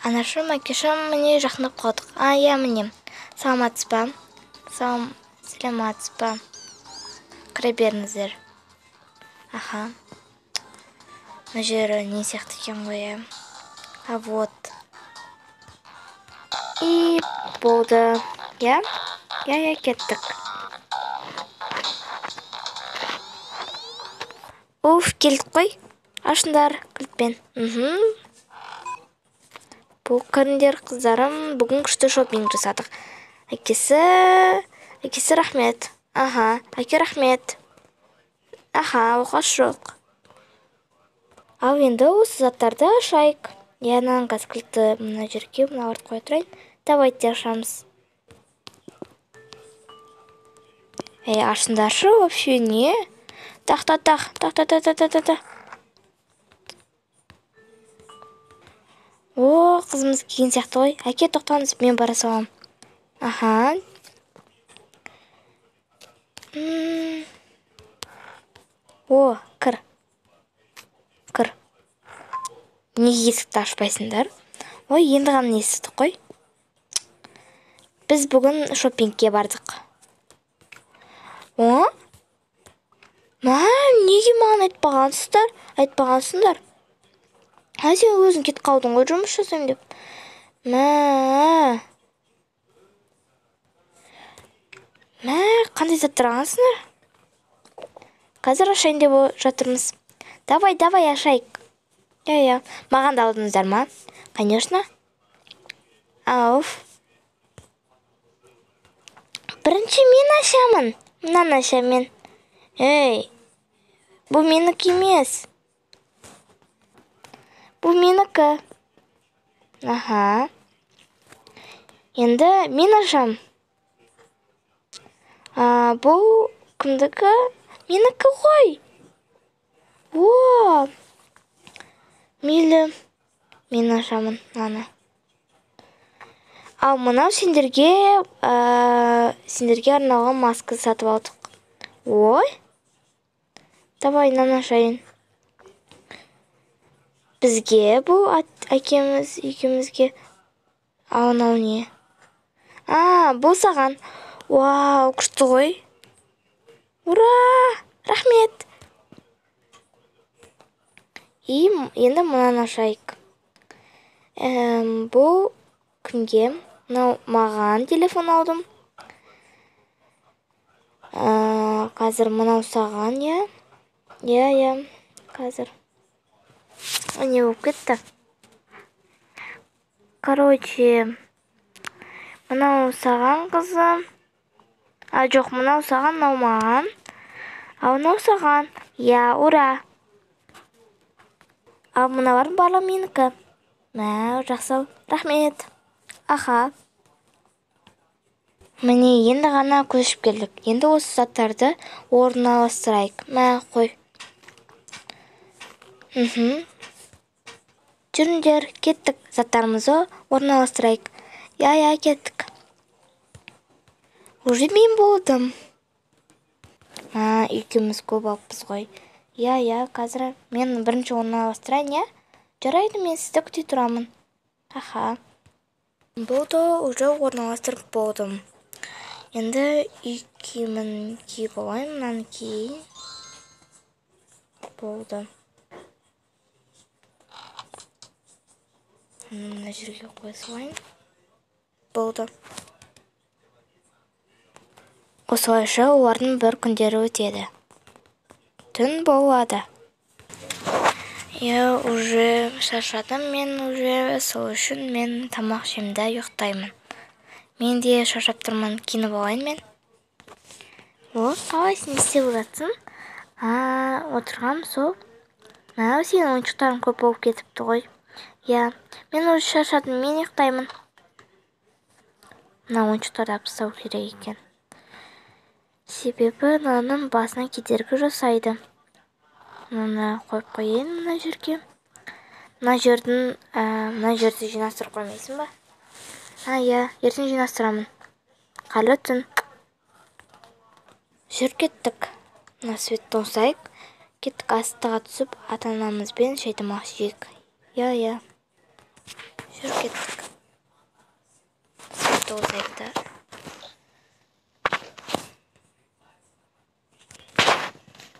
Анашым, әкешім, міне жақындап қалдық. Иә, міне. Саламатсыз ба? Сәлематсыз ба? Кіре беріңіздер. Аха. Мына жері не сияқты екен ғой, иә. А вот. И болды. Иә? Иә, кеттік. Уф, келдік қой. Ашыңдар кілтпен. Бұл кіріңдер, қыздарым, бүгін күшті шопинг жасадық. Әкесі рахмет. Аха, әке рахмет. Аха, оқас жоқ. Ал енді осы заттарды ашайық. Яғынан газ кілтті мына жерге, мына артып қоя тұрайын. Давайте ашамыз. Ашыңдаршы, вообще не? Тақ. О, қызымыз келген сияқты ғой. Әке, тоқтаңыз, мен бара салам. Аха. О, кір. Неге есікті ашпайсыңдар? Ой, енді ғана естідік қой. Біз бүгін шопингке бардық. О? Неге маған айтпағансыңдар? Сен өзің кетіп қалдың ғой, жұмыс жасаймын деп. Қандай заттар алғансыңдар? Қазір ашайын деп жатырмыз. Давай, ашайық. Иә. Маған да алдыңыздар ма? Конечно. Ауф. Бірінші мен ашамын. Мынаны ашамын. Бұл менікі емес. Бұл менікі. Аха. Енді мен ашам. Бұл кімдікі? Менікі ғой. О! Мейлі. Мен ашамын. Ана. Ал мынау сендерге арналған маска сатып алдық. Ой. Давай, нан ашайын. Бізге бұл екеумізге. Ал мынау не? Бұл саған. Вау, күшті ғой. Ура! Рахмет. Енді мұнан ашайық. Бұл кімге? Маған телефон алдым. Қазір мұнау саған, иә? Иә, қазір. Не болып кетті? Короче, мұнау саған, қызым. Жоқ, мұнау саған, мұнау маған. Мұнау саған. Я, ура! Ал мұналар барлығы менікі. Жақсы, рахмет. Аха. Міне, енді ғана көшіп келдік. Енді осы заттарды орналастырайық. Қой. Жүріңдер, кеттік. Заттарымызды орналастырайық. Я, кеттік. Уже мен болдым. Екеуміз көп алыппыз ғой. Я, қазір мен бірінші орналастырайын, я? Жарайды, мен сізді күте тұрамын. Аха. Болды, уже орналастырып болдым. Енді киімін киіп алайын, мынаны киейін. Болды. Мына жерге қоя салайын. Болды. Осылайша олардың бір күндері өтеді. Түн болады. Я уже шаршадым, мен уже сол үшін мен тамақ жемді ұйықтаймын. Мен де шаршап тұрмын, киініп алайын мен. Қалай сен істеп жатсың? Отырғам сол. Сенің ойыншықтарың көп болып кетіпті ғой. Я, мен уже шаршадым, мен ұйықтаймын. Мына ойыншықтарды тастау керек екен. Себебі мынаның басына кедергі жасайды. Мұны қойып қойын мына жерге. Мына жерді жинастырып қоймайсың ба? Я, ертең жинастырамын. Қарлы түн. Жүр, кеттік. Мына светті осайық. Кеттік астыға түсіп, ата-анамызбен шай тамақ жейік. Я. Жүріп кеттік. Сағат 9 айтты.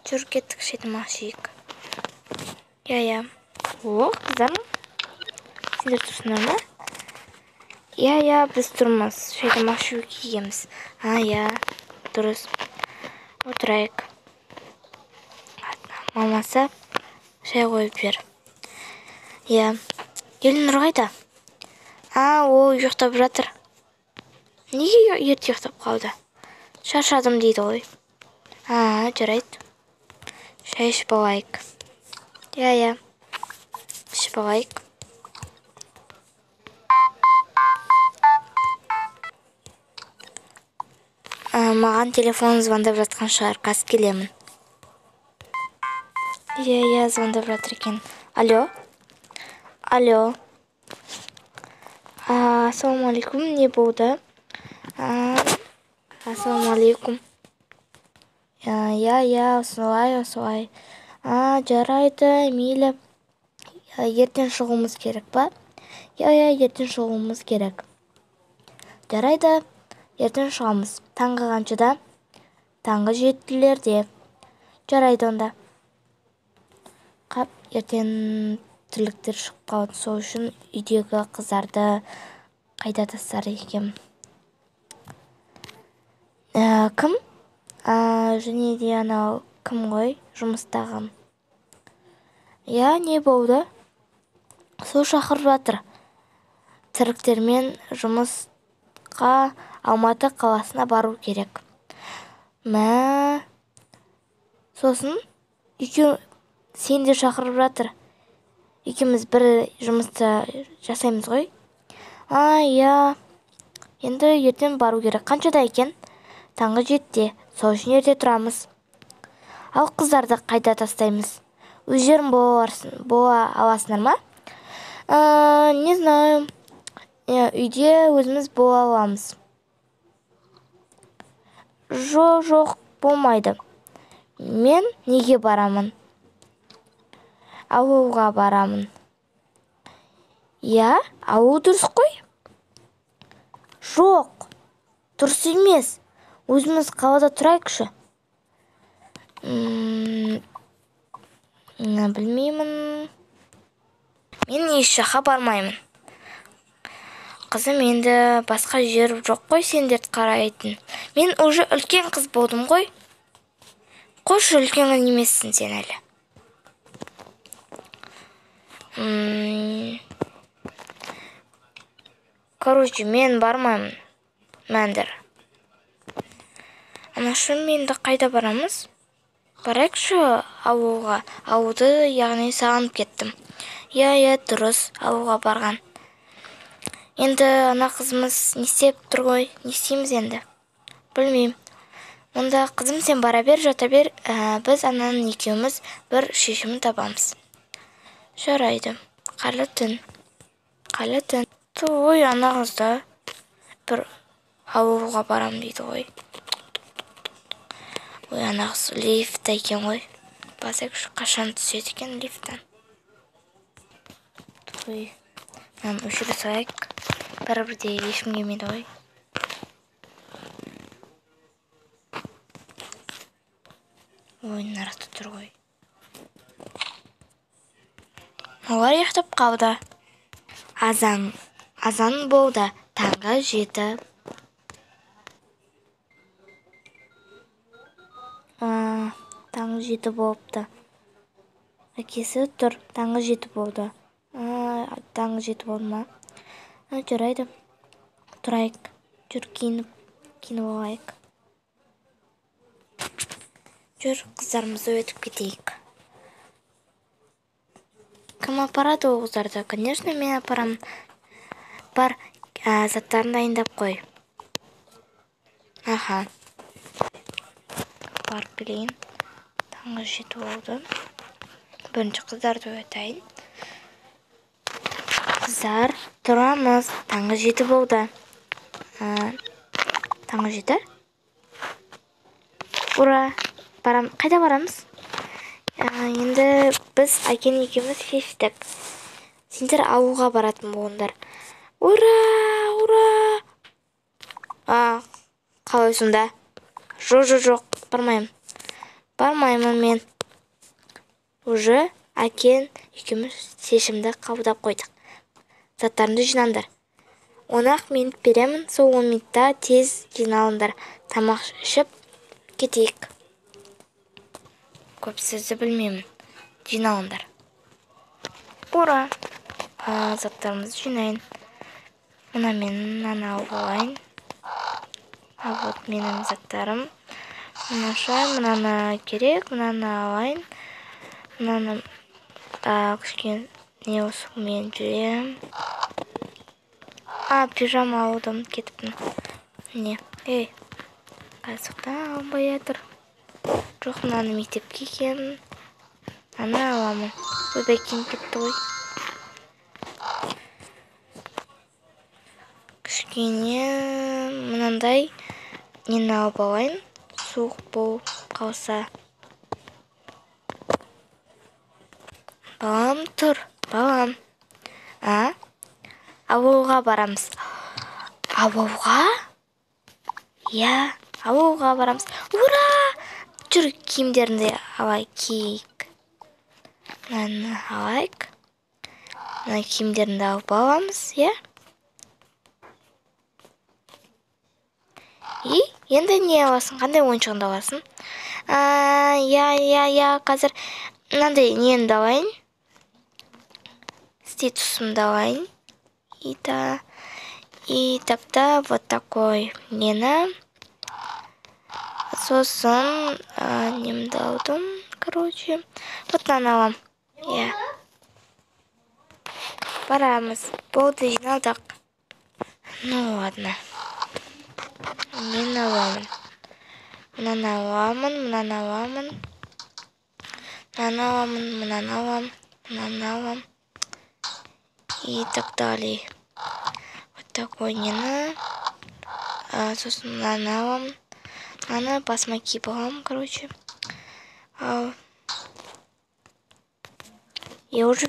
Жүріп кеттік, шетім ашиық. Я. О, қыздарым. Сендер тұрсыңдар ма? Я, біз тұрмыз. Шетім ашу киеміз. Я, дұрыс. Отырайық. Мамасы шай қойып жер. Я. Елінұр қайда? Ол ұйықтап жатыр. Неге ерте ұйықтап қалды? Шаршадым дейді ғой. Жарайды. Шай ішіп алайық. Я. Ішіп алайық. Маған телефон звондап жатқан шығар, қазір келемін. Я, звондап жатыр екен. Алло. Ассалаумалейкум, не болды? Ассалаумалейкум. Я, осылай. Жарайды, мейлі. Ертең шығуымыз керек па? Я, ертең шығуымыз керек. Жарайды, ертең шығамыз. Таңғы қаншада? Таңғы 7-лерде. Жарайды онда. Қап, ертең тірліктер шығып қалды. Сол үшін үйдегі қыздарды қайда тастар екем. Кім? Және де анау кім ғой? Жұмыстағым. Я, не болды? Сол шақырып жатыр. Тірліктермен жұмысқа Алматы қаласына бару керек. Сосын сен де шақырып жатыр. Екеуміз бір жұмысты жасаймыз ғой. Я. Енді ертең бару керек. Қаншада екен? Таңғы 7-де. Сол үшін ерте тұрамыз. Ал қыздарды қайда тастаймыз? Өздерің бола аласыңдар ма? Не знаю. Үйде өзіміз бола аламыз. Жоқ, болмайды. Мен неге барамын? Ауылға барамын. Я, ауыл дұрыс қой? Жоқ, дұрыс емес. Өзіміз қалада тұрайықшы. Білмеймін. Мен еш жаққа бармаймын. Қызым, енді басқа жер жоқ қой сендерді қарайтын. Мен уже үлкен қыз болдым ғой. Қойшы, үлкен емессің сен әлі. Короче, мен бармаймын. Мәндір. Анашым, менді қайда барамыз? Барайықшы ауылға. Ауылды, яғни сағынып кеттім. Я, дұрыс, ауылға барған. Енді ана қызымыз не істеп тұр ғой? Не істейміз енді? Білмеймін. Онда қызым, сен бара бер, жата бер. Біз ананың екеуміз бір шешімін табамыз. Жарайды. Қарлы түн. Ой, ана қызда бір ауылға барам дейді ғой. Ой, ана қыз лифтта екен ғой. Басайықшы, қашан түседі екен лифттан. Ой, өшіре салайық. Бәрібірде ешкім келмейді ғой. Ой, нарықта тұр ғой. Олар ұйықтап қалды. Азан болды. Таңғы 7. Таңғы 7 болыпты. Әкесі тұр. Таңғы 7 болды. Таңғы 7 болды ма? Жарайды. Тұрайық. Жүр, киініп алайық. Жүр, қыздарымызды өтіп кетейік. Кім апарады ол қыздарды? Конечно, мен апарамын. Бар, заттарын дайындап қой. Барып келейін. Таңғы 7 болды. Бірінші қыздарды өтайын. Қыздар, тұрамыз. Таңғы 7 болды. Таңғы 7? Ура! Қайда барамыз? Енді біз әкен екеуміз шештік. Сендер ауылға баратын болыңдар. Ура! Ура! Қалай сонда? Жоқ, бармаймын. Бармаймын мен. Уже әкен екеуміз шешімді қабылдап қойдық. Заттарыңды жинаңдар. 10 минут беремін, сол 10 минутта тез жиналыңдар. Тамақ ішіп кетейік. Көп сөзді білмеймін. Жиналыңдар. Ура! Заттарымызды жинайын. Мына мен мынаны алайын. Вот менің заттарым. Мына шай, мынаны керек, мынаны алайын. Мынаны кішкене сумен жүремін. Пижама алдым, кетіппін. Не? Қайсықтан алынбай жатыр. Жоқ, мынаны мектепке киемін. Мынаны аламын. Бәкем кетті ғой. Кішкене мынандай нені алып алайын. Суық болып қалса. Балам, тұр. Балам. Ауылға барамыз. Ауылға? Я, ауылға барамыз. Ура! Жүр, киімдерінде алай киік. Мынаны алайық. Мына киімдерінде алып аламыз, я? Енді не аласың? Қандай ойыншығынды аласың? Я, қазір мынандай нені алайын. Ститусымды алайын. И тогда вот такой нені. Сосын немді алдым, короче. Вот мынаны алам. Я. Барамыз. Болды, жиналдық. Ну ладно. Мен аламын. Мынаны аламын, мынаны аламын. Мынаны аламын, мынаны аламын, мынаны аламын. И так далее. Вот такой нені. Сосын мынаны аламын. Мынаны басыма киіп аламын, короче. Я уже